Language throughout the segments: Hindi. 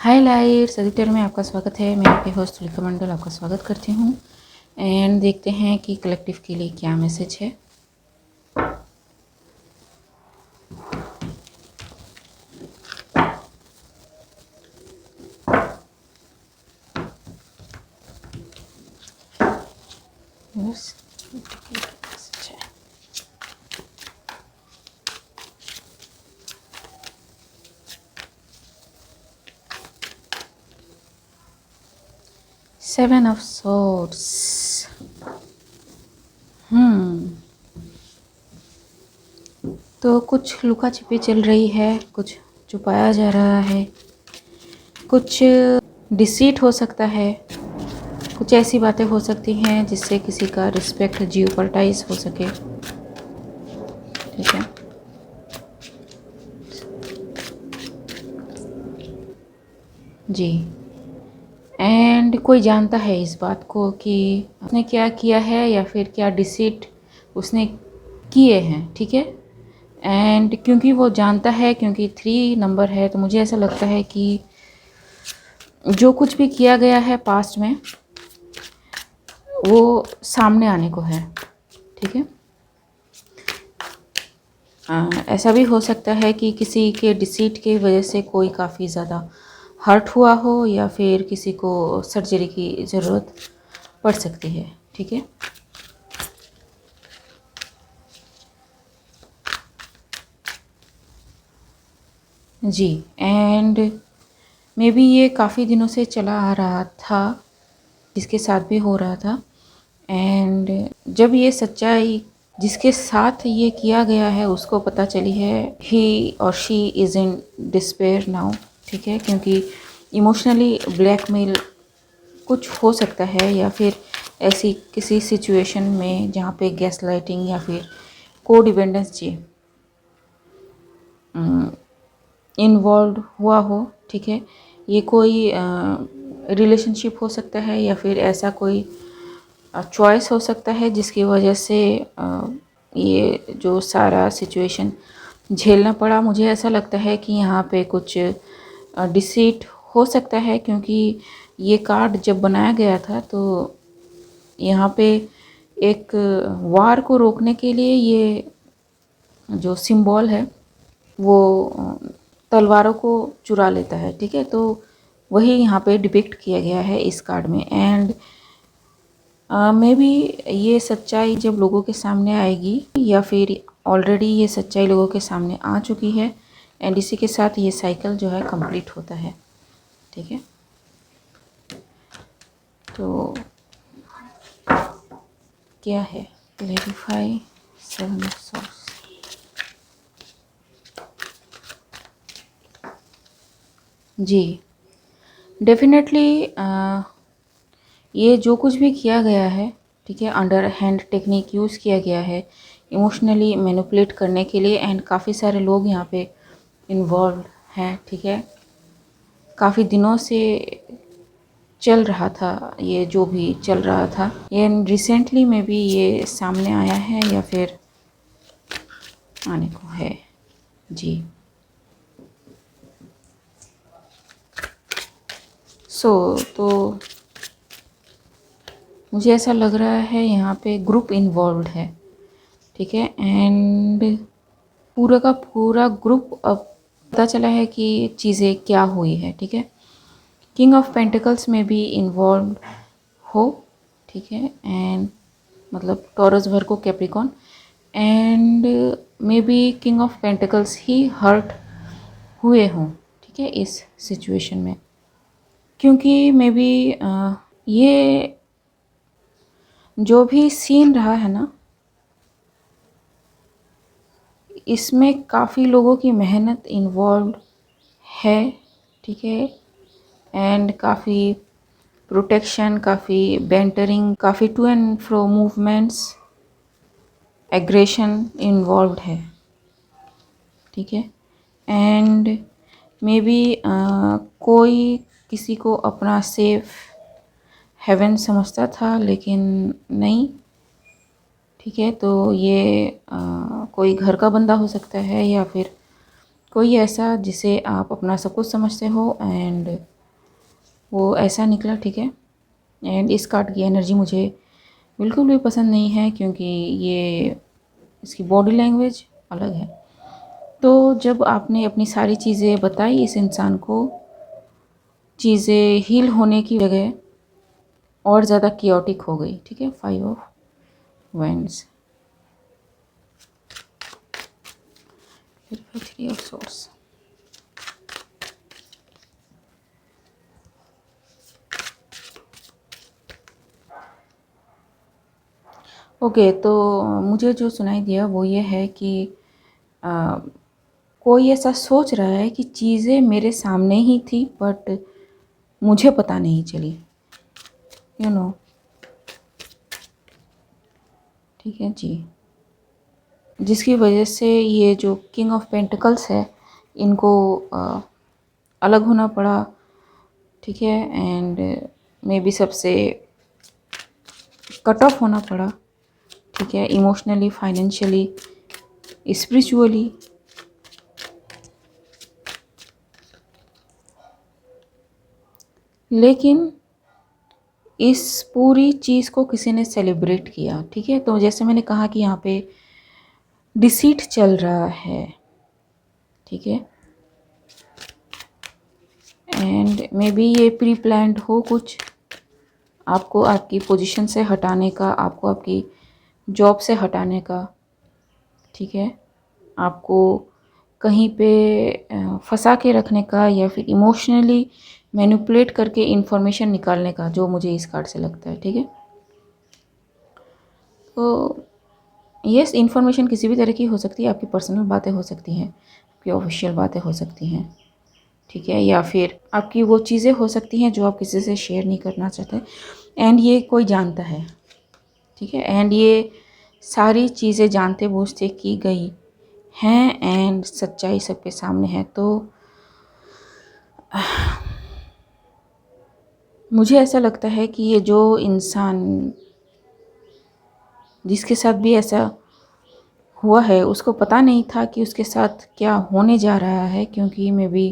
हाय लाइट सदिटर में आपका स्वागत है। मैं आपके होस्ट तुलिका मंडल आपका स्वागत करती हूँ। एंड देखते हैं कि कलेक्टिव के लिए क्या मैसेज है। बस मैसेज है। Seven of swords. तो कुछ लुका छिपी चल रही है, कुछ छुपाया जा रहा है, कुछ डिसीट हो सकता है, कुछ ऐसी बातें हो सकती हैं जिससे किसी का रिस्पेक्ट जियोपर्टाइज हो सके। ठीक है, जी। एंड कोई जानता है इस बात को कि उसने क्या किया है या फिर क्या डिसीट उसने किए हैं। ठीक है, एंड क्योंकि वो जानता है, क्योंकि 3 नंबर है, तो मुझे ऐसा लगता है कि जो कुछ भी किया गया है पास्ट में वो सामने आने को है। ठीक है, ऐसा भी हो सकता है कि किसी के डिसीट की वजह से कोई काफ़ी ज़्यादा हर्ट हुआ हो या फिर किसी को सर्जरी की ज़रूरत पड़ सकती है। ठीक है, जी। एंड मे बी ये काफ़ी दिनों से चला आ रहा था, जिसके साथ भी हो रहा था। एंड जब ये सच्चाई जिसके साथ ये किया गया है उसको पता चली है, ही और she is in despair now. ठीक है, क्योंकि इमोशनली ब्लैकमेल कुछ हो सकता है या फिर ऐसी किसी सिचुएशन में जहाँ पे गैस लाइटिंग या फिर को डिपेंडेंसी इन्वॉल्व हुआ हो। ठीक है, ये कोई रिलेशनशिप हो सकता है या फिर ऐसा कोई चॉइस हो सकता है जिसकी वजह से ये जो सारा सिचुएशन झेलना पड़ा। मुझे ऐसा लगता है कि यहाँ पे कुछ डिसीट हो सकता है, क्योंकि ये कार्ड जब बनाया गया था तो यहाँ पे एक वार को रोकने के लिए ये जो सिंबल है वो तलवारों को चुरा लेता है। ठीक है, तो वही यहाँ पे डिपिक्ट किया गया है इस कार्ड में। एंड मे बी ये सच्चाई जब लोगों के सामने आएगी या फिर ऑलरेडी ये सच्चाई लोगों के सामने आ चुकी है, एंड इसी के साथ ये साइकिल जो है कंप्लीट होता है। ठीक है, तो क्या है क्लैरिफाई 7 ऑफ सोर्ड्स। जी, डेफिनेटली ये जो कुछ भी किया गया है, ठीक है, अंडर हैंड टेक्निक यूज़ किया गया है इमोशनली मैनिपुलेट करने के लिए। एंड काफ़ी सारे लोग यहाँ पे इन्वॉल्व हैं। ठीक है, काफ़ी दिनों से चल रहा था ये, जो भी चल रहा था ये रिसेंटली में भी ये सामने आया है या फिर आने को है। जी, तो मुझे ऐसा लग रहा है यहाँ पे ग्रुप इन्वॉल्व है। ठीक है, एंड पूरा का पूरा ग्रुप, अब पता चला है कि चीज़ें क्या हुई है। ठीक है, किंग ऑफ पेंटिकल्स में भी इन्वॉल्व हो। ठीक है, एंड मतलब Taurus Virgo Capricorn, and may be king of pentacles ही हर्ट हुए हों। ठीक है, इस सिचुएशन में, क्योंकि मे बी ये जो भी सीन रहा है ना, इसमें काफ़ी लोगों की मेहनत इन्वॉल्व है। ठीक है, एंड काफ़ी प्रोटेक्शन, काफ़ी बेंटरिंग, काफ़ी to and fro movements, aggression involve है। ठीक है, एंड मे बी कोई किसी को अपना सेफ हेवन समझता था लेकिन नहीं। ठीक है, तो ये कोई घर का बंदा हो सकता है या फिर कोई ऐसा जिसे आप अपना सब कुछ समझते हो, एंड वो ऐसा निकला, ठीक है। एंड इस कार्ड की एनर्जी मुझे बिल्कुल भी पसंद नहीं है, क्योंकि ये इसकी बॉडी लैंग्वेज अलग है। तो जब आपने अपनी सारी चीज़ें बताई इस इंसान को, चीज़ें हील होने की जगह और ज़्यादा कियोटिक हो गई, ठीक है। 5 ऑफ वैंड्स, फिर 3 ऑफ सोर्स। ओके, तो मुझे जो सुनाई दिया वो ये है कि आ, कोई ऐसा सोच रहा है कि चीज़ें मेरे सामने ही थी बट मुझे पता नहीं चली, यू नो, ठीक है जी। जिसकी वजह से ये जो किंग ऑफ पेंटिकल्स है इनको अलग होना पड़ा, ठीक है। एंड मे बी सबसे कट ऑफ होना पड़ा, ठीक है, इमोशनली, फाइनेंशियली, स्पिरिचुअली। लेकिन इस पूरी चीज़ को किसी ने सेलिब्रेट किया, ठीक है। तो जैसे मैंने कहा कि यहाँ पे डिसीट चल रहा है, ठीक है। एंड मे बी ये प्री प्लान्ड हो कुछ, आपको आपकी पोजीशन से हटाने का, आपको आपकी जॉब से हटाने का, ठीक है, आपको कहीं पे फंसा के रखने का, या फिर इमोशनली मैनिपुलेट करके इंफॉर्मेशन निकालने का, जो मुझे इस कार्ड से लगता है, ठीक है। तो यस, इंफॉर्मेशन किसी भी तरह की हो सकती है, आपकी पर्सनल बातें हो सकती हैं, आपकी ऑफिशियल बातें हो सकती हैं, ठीक है, या फिर आपकी वो चीज़ें हो सकती हैं जो आप किसी से शेयर नहीं करना चाहते, एंड ये कोई जानता है, ठीक है। एंड ये सारी चीज़ें जानते बूझते की गई हैं, एंड सच्चाई सबके सामने है। तो मुझे ऐसा लगता है कि ये जो इंसान जिसके साथ भी ऐसा हुआ है उसको पता नहीं था कि उसके साथ क्या होने जा रहा है, क्योंकि मे बी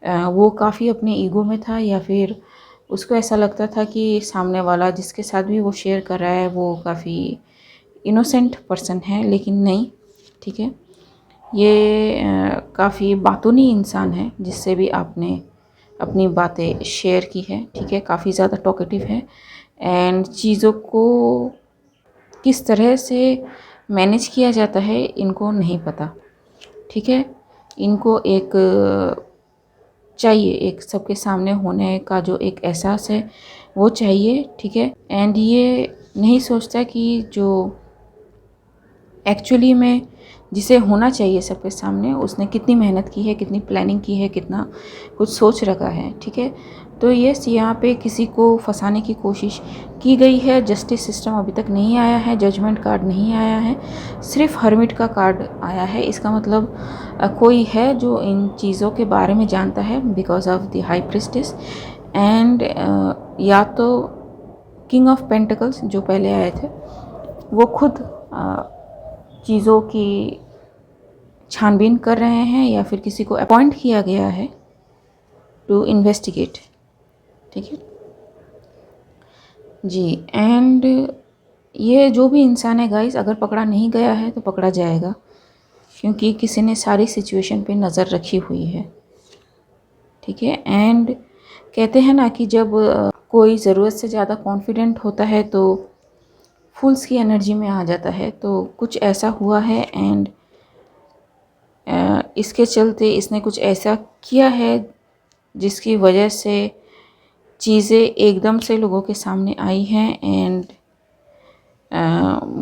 वो काफ़ी अपने ईगो में था, या फिर उसको ऐसा लगता था कि सामने वाला जिसके साथ भी वो शेयर कर रहा है वो काफ़ी इनोसेंट पर्सन है, लेकिन नहीं, ठीक है। ये काफ़ी बातूनी इंसान है जिससे भी आपने अपनी बातें शेयर की है, ठीक है। काफ़ी ज़्यादा टॉकेटिव है, एंड चीज़ों को किस तरह से मैनेज किया जाता है इनको नहीं पता, ठीक है। इनको एक चाहिए, एक सबके सामने होने का जो एक एहसास है वो चाहिए, ठीक है। एंड ये नहीं सोचता कि जो एक्चुअली में जिसे होना चाहिए सबके सामने, उसने कितनी मेहनत की है, कितनी प्लानिंग की है, कितना कुछ सोच रखा है, ठीक है। तो यस, यहाँ पे किसी को फंसाने की कोशिश की गई है। जस्टिस सिस्टम अभी तक नहीं आया है, जजमेंट कार्ड नहीं आया है, सिर्फ हर्मिट का कार्ड आया है। इसका मतलब कोई है जो इन चीज़ों के बारे में जानता है, because of the high priestess. And या तो किंग ऑफ पेंटिकल्स जो पहले आए थे वो खुद चीज़ों की छानबीन कर रहे हैं, या फिर किसी को अपॉइंट किया गया है टू इन्वेस्टिगेट, ठीक है जी। एंड ये जो भी इंसान है गाइस, अगर पकड़ा नहीं गया है तो पकड़ा जाएगा, क्योंकि किसी ने सारी सिचुएशन पे नज़र रखी हुई है, ठीक है। एंड कहते हैं ना कि जब कोई ज़रूरत से ज़्यादा कॉन्फिडेंट होता है तो फूल्स की एनर्जी में आ जाता है। तो कुछ ऐसा हुआ है, एंड इसके चलते इसने कुछ ऐसा किया है जिसकी वजह से चीज़ें एकदम से लोगों के सामने आई हैं। एंड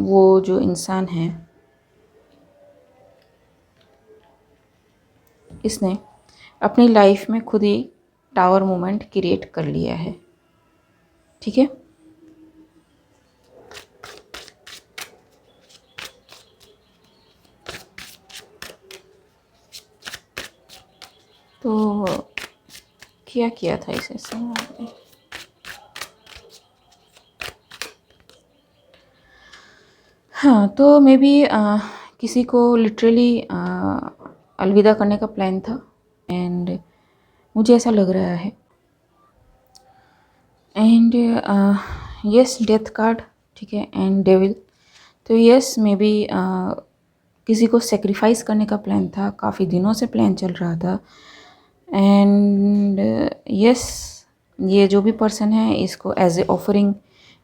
वो जो इंसान है इसने अपनी लाइफ में खुद ही टावर मोमेंट क्रिएट कर लिया है, ठीक है। तो क्या किया था इसे समझ। हाँ, तो मे बी किसी को लिटरली अलविदा करने का प्लान था, एंड मुझे ऐसा लग रहा है एंड यस डेथ कार्ड, ठीक है, एंड डेविल। तो यस मे बी किसी को सेक्रीफाइस करने का प्लान था, काफ़ी दिनों से प्लान चल रहा था। एंड यस ये जो भी पर्सन है इसको एज ए ऑफरिंग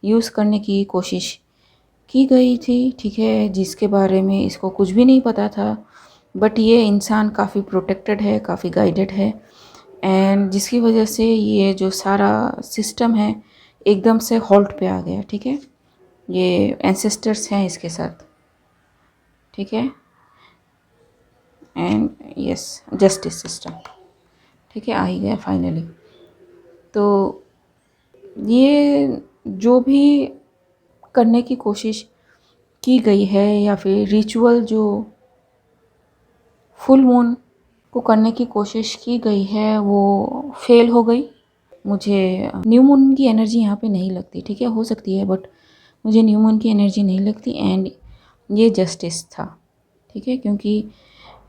यूज़ करने की कोशिश की गई थी, ठीक है, जिसके बारे में इसको कुछ भी नहीं पता था। बट ये इंसान काफ़ी प्रोटेक्टेड है, काफ़ी गाइडेड है, एंड जिसकी वजह से ये जो सारा सिस्टम है एकदम से हॉल्ट पे आ गया, ठीक है। ये एंसेस्टर्स हैं इसके साथ, ठीक है, एंड यस जस्टिस सिस्टम, ठीक है, आ ही गया फाइनली। तो ये जो भी करने की कोशिश की गई है या फिर रिचुअल जो फुल मून को करने की कोशिश की गई है वो फेल हो गई। मुझे न्यू मून की एनर्जी यहाँ पे नहीं लगती, ठीक है, हो सकती है बट मुझे न्यू मून की एनर्जी नहीं लगती। एंड ये जस्टिस था, ठीक है, क्योंकि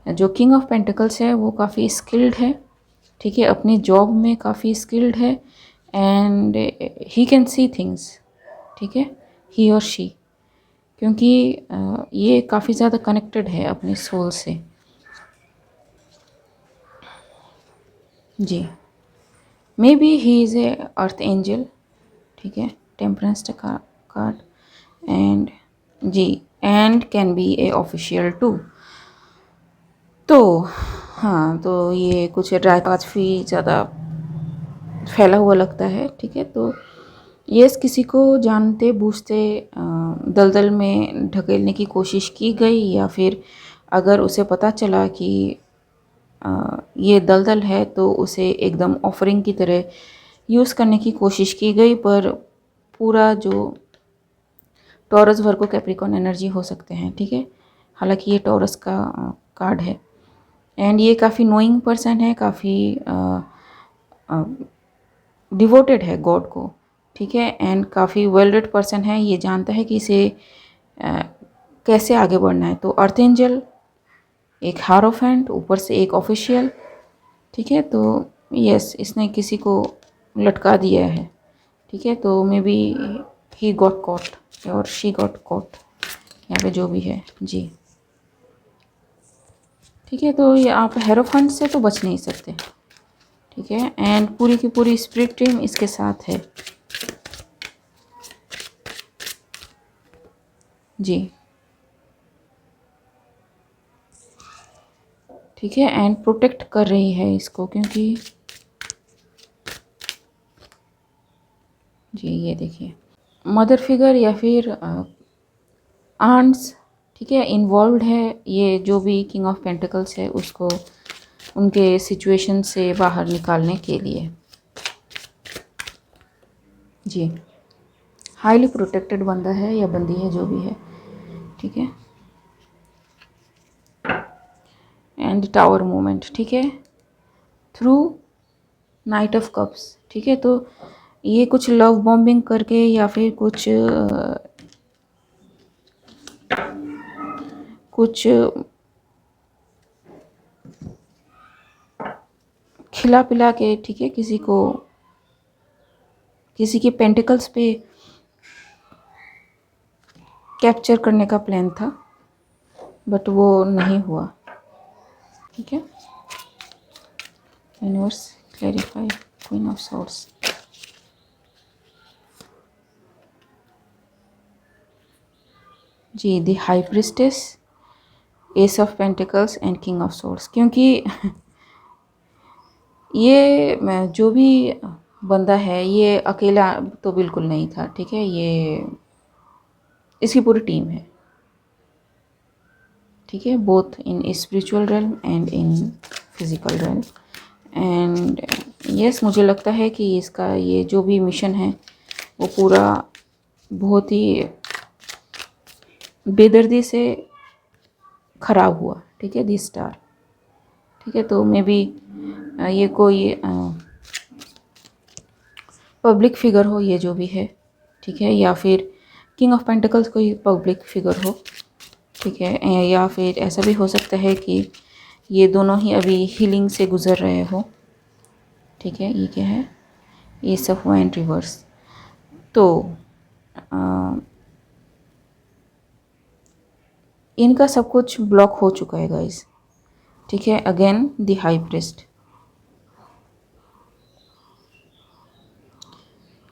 जो किंग ऑफ पेंटिकल्स है वो काफ़ी स्किल्ड है, ठीक है, अपनी जॉब में काफ़ी स्किल्ड है, and he can see things, ठीक है, ही और शी, क्योंकि ये काफ़ी ज़्यादा कनेक्टेड है अपनी सोल से। जी, maybe he is a earth angel, ठीक है, टेम्परेंस का कार्ड, एंड जी, and can be a official too. तो हाँ, तो ये कुछ काफ़ी ज़्यादा फैला हुआ लगता है, ठीक है। तो यस किसी को जानते बूझते दलदल में ढकेलने की कोशिश की गई, या फिर अगर उसे पता चला कि ये दलदल है तो उसे एकदम ऑफरिंग की तरह यूज़ करने की कोशिश की गई। पर पूरा जो टॉरस वर्गो कैप्रिकॉर्न एनर्जी हो सकते हैं, ठीक है, हालांकि ये टॉरस का कार्ड है, एंड ये काफ़ी नोइंग पर्सन है, काफ़ी डिवोटेड है गॉड को, ठीक है, एंड काफ़ी वेल रेड पर्सन है। ये जानता है कि इसे कैसे आगे बढ़ना है। तो अर्थ एंजल, एक हारोफेंट, ऊपर से एक ऑफिशियल, ठीक है। तो यस इसने किसी को लटका दिया है, ठीक है। तो may be he got caught और शी गॉट कॉट, यहाँ पे जो भी है जी, ठीक है। तो ये आप हेरोफेंट से तो बच नहीं सकते, ठीक है, एंड पूरी की पूरी स्पिरिट टीम इसके साथ है जी, ठीक है, एंड प्रोटेक्ट कर रही है इसको, क्योंकि जी ये देखिए मदर फिगर या फिर आंट्स, ठीक है, इन्वॉल्व है। ये जो भी किंग ऑफ पेंटिकल्स है उसको उनके सिचुएशन से बाहर निकालने के लिए जी, हाईली प्रोटेक्टेड बंदा है या बंदी है जो भी है, ठीक है, एंड टावर मूवमेंट, ठीक है, थ्रू नाइट ऑफ कप्स, ठीक है। तो ये कुछ लव बॉम्बिंग करके या फिर कुछ खिला पिला के, ठीक है, किसी के पेंटिकल्स पे कैप्चर करने का प्लान था, बट वो नहीं हुआ, ठीक है। Universe clarify queen of swords, जी, the high priestess, ace of pentacles and king of swords. क्योंकि ये जो भी बंदा है ये अकेला तो बिल्कुल नहीं था, ठीक है, ये इसकी पूरी टीम है, ठीक है, both in spiritual realm and in physical realm. And yes मुझे लगता है कि इसका ये जो भी मिशन है वो पूरा बहुत ही बेदर्दी से ख़राब हुआ, ठीक है, दी स्टार, ठीक है। तो मे बी ये कोई पब्लिक फिगर हो ये जो भी है, ठीक है, या फिर किंग ऑफ पेंटिकल्स कोई पब्लिक फिगर हो, ठीक है, या फिर ऐसा भी हो सकता है कि ये दोनों ही अभी हीलिंग से गुजर रहे हो, ठीक है। ये क्या है, ये सब हुआ एंड रिवर्स, तो इनका सब कुछ ब्लॉक हो चुका है गाइस, ठीक है। अगेन द हाई प्रीस्ट,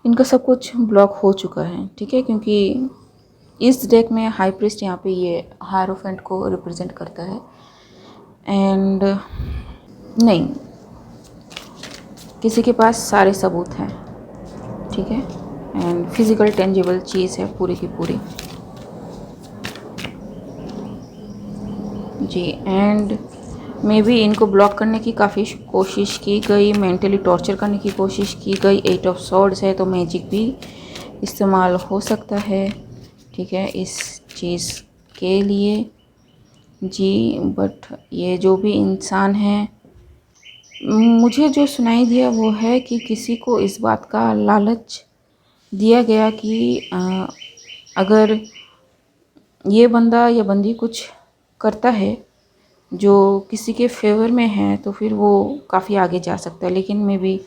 इनका सब कुछ ब्लॉक हो चुका है, ठीक है, क्योंकि इस डेक में हाई प्रीस्ट यहाँ पे ये हायरोफेंट को रिप्रेजेंट करता है। एंड नहीं, किसी के पास सारे सबूत हैं, ठीक है, एंड फिजिकल टेंजिबल चीज़ है पूरी की पूरी जी। एंड मे बी इनको ब्लॉक करने की काफ़ी कोशिश की गई, मेंटली टॉर्चर करने की कोशिश की गई। 8 ऑफ सॉर्ड्स है तो मैजिक भी इस्तेमाल हो सकता है, ठीक है, इस चीज़ के लिए जी। बट ये जो भी इंसान है, मुझे जो सुनाई दिया वो है कि किसी को इस बात का लालच दिया गया कि अगर ये बंदा या बंदी कुछ करता है जो किसी के फेवर में है तो फिर वो काफ़ी आगे जा सकता है। लेकिन मे बी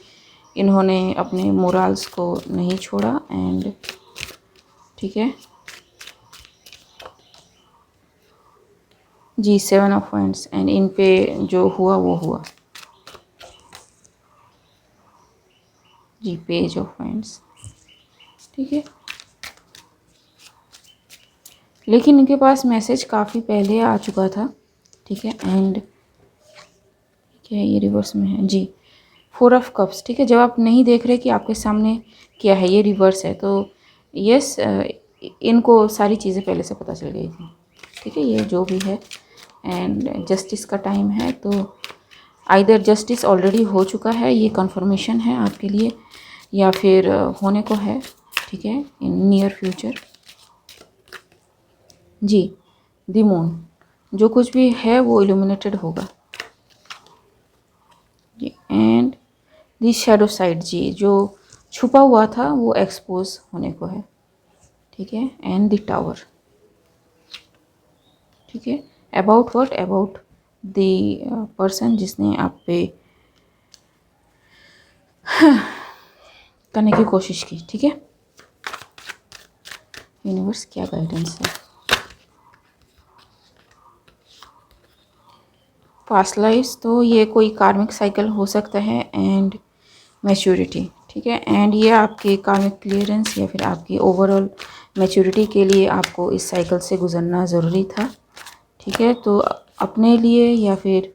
इन्होंने अपने मोरल्स को नहीं छोड़ा। एंड ठीक है जी, 7 ऑफ वांड्स, एंड इन पे जो हुआ वो हुआ जी। पेज ऑफ वांड्स, ठीक है, लेकिन इनके पास मैसेज काफ़ी पहले आ चुका था, ठीक है। एंड क्या ये रिवर्स में है जी, 4 ऑफ कप्स, ठीक है। जब आप नहीं देख रहे कि आपके सामने क्या है, ये रिवर्स है, तो यस इनको सारी चीज़ें पहले से पता चल गई थी, ठीक है, ये जो भी है। एंड जस्टिस का टाइम है, तो आइदर जस्टिस ऑलरेडी हो चुका है, ये कंफर्मेशन है आपके लिए, या फिर होने को है, ठीक है, इन नियर फ्यूचर जी। द मून, जो कुछ भी है वो इल्यूमिनेटेड होगा जी। एंड द शैडो साइड जी, जो छुपा हुआ था वो एक्सपोज होने को है, ठीक है। एंड द टावर, ठीक है। About what, about the person जिसने आप पे करने की कोशिश की, ठीक है। यूनिवर्स क्या गाइडेंस है? पास्ट लाइफ्स, तो ये कोई कार्मिक साइकिल हो सकता है। एंड मैच्योरिटी, ठीक है। एंड ये आपके कार्मिक क्लियरेंस या फिर आपकी ओवरऑल मैच्योरिटी के लिए आपको इस साइकिल से गुजरना ज़रूरी था, ठीक है। तो अपने लिए या फिर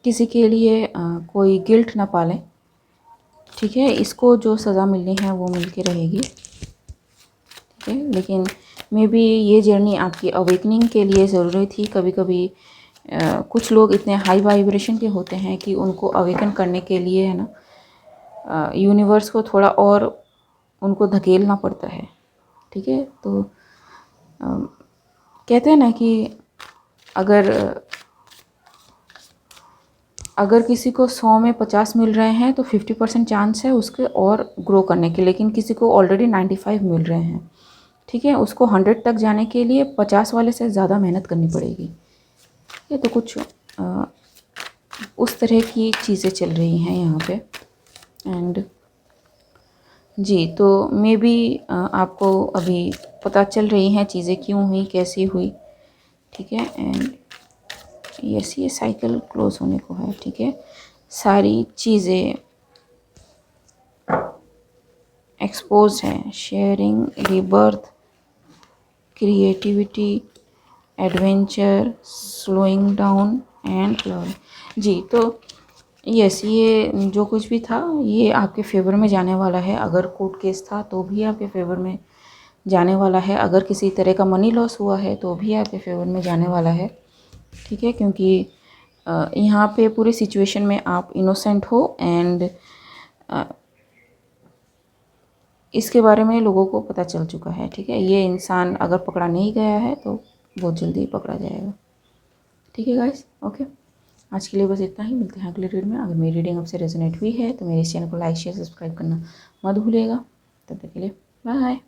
किसी के लिए कोई गिल्ट ना पालें, ठीक है। इसको जो सज़ा मिलनी है वो मिल के रहेगी, ठीक है। लेकिन मे बी ये जर्नी आपकी अवेकनिंग के लिए ज़रूरी थी। कभी कभी कुछ लोग इतने हाई वाइब्रेशन के होते हैं कि उनको अवेकन करने के लिए है ना यूनिवर्स को थोड़ा और उनको धकेलना पड़ता है, ठीक है। तो कहते हैं ना कि अगर अगर किसी को 100 में 50 मिल रहे हैं तो 50% चांस है उसके और ग्रो करने के, लेकिन किसी को ऑलरेडी 95 मिल रहे हैं, ठीक है, उसको 100 तक जाने के लिए 50 वाले से ज़्यादा मेहनत करनी पड़ेगी। ये तो कुछ उस तरह की चीज़ें चल रही हैं यहाँ पे। एंड जी, तो मे बी आपको अभी पता चल रही हैं चीज़ें क्यों हुई, कैसी हुई, ठीक है। एंड यस, ये साइकिल क्लोज होने को है, ठीक है। सारी चीज़ें एक्सपोज हैं, sharing, rebirth, creativity, adventure, slowing down and flower जी। तो यस, ये जो कुछ भी था ये आपके फेवर में जाने वाला है। अगर कोर्ट केस था तो भी आपके फेवर में जाने वाला है। अगर किसी तरह का मनी लॉस हुआ है तो भी आपके फेवर में जाने वाला है, ठीक है। क्योंकि यहाँ पे पूरी सिचुएशन में आप इनोसेंट हो। एंड इसके बारे में लोगों को पता चल चुका है, ठीक है। ये इंसान अगर पकड़ा नहीं गया है तो बहुत जल्दी पकड़ा जाएगा, ठीक है गाइस। ओके, आज के लिए बस इतना ही। मिलते हैं अगले रीड में। अगर मेरी रीडिंग आपसे रेजोनेट हुई है तो मेरे इस चैनल को लाइक शेयर सब्सक्राइब करना मत भूलिएगा। तब तक के लिए बाय।